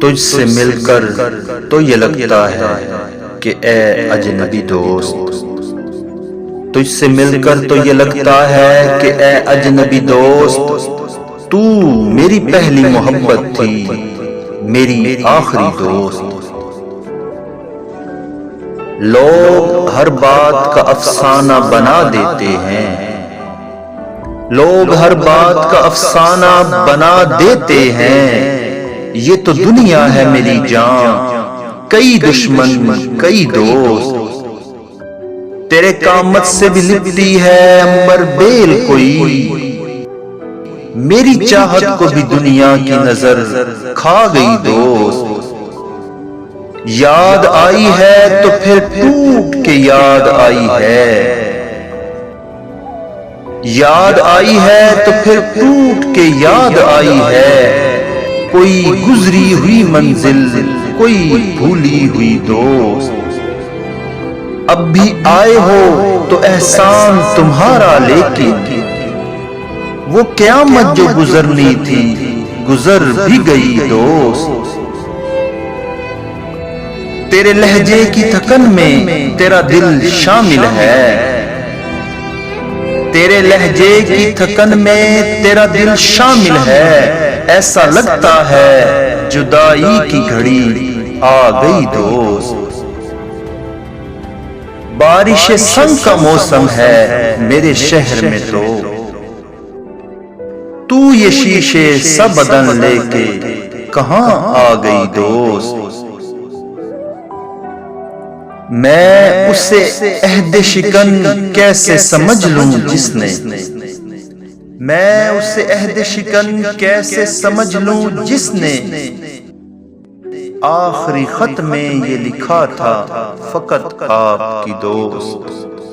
تجھ سے مل کر تو یہ لگتا ہے کہ اے اجنبی دوست، تجھ سے مل کر تو یہ لگتا ہے کہ اے اجنبی دوست، تو میری پہلی محبت تھی، میری آخری دوست۔ لوگ ہر بات کا افسانہ بنا دیتے ہیں، لوگ ہر بات کا افسانہ بنا دیتے ہیں، یہ تو دنیا ہے میری جان، کئی دشمن کئی دوست۔ تیرے قامت سے بھی لپٹی ہے امبر بیل کوئی، میری چاہت کو بھی دنیا کی نظر کھا گئی دوست۔ یاد آئی ہے تو پھر ٹوٹ کے یاد آئی ہے، یاد آئی ہے تو پھر ٹوٹ کے یاد آئی ہے، کوئی گزری ہوئی منزل کوئی بھولی ہوئی دوست۔ اب بھی آئے ہو تو احسان تمہارا، لیکن وہ قیامت جو گزرنی تھی گزر بھی گئی دوست۔ تیرے لہجے کی تھکن میں تیرا دل شامل ہے، تیرے لہجے کی تھکن میں تیرا دل شامل ہے، ایسا لگتا ہے جدائی کی گھڑی آ گئی دوست۔ بارش سنگ کا موسم ہے میرے شہر میں، تو یہ شیشے سا بدن لے کے کہاں آ گئی دوست۔ میں اسے عہد شکن کیسے سمجھ لوں جس نے، میں اسے عہد شکن کیسے سمجھ لوں جس نے، آخری خط میں یہ لکھا تھا فقط آپ کی دوست۔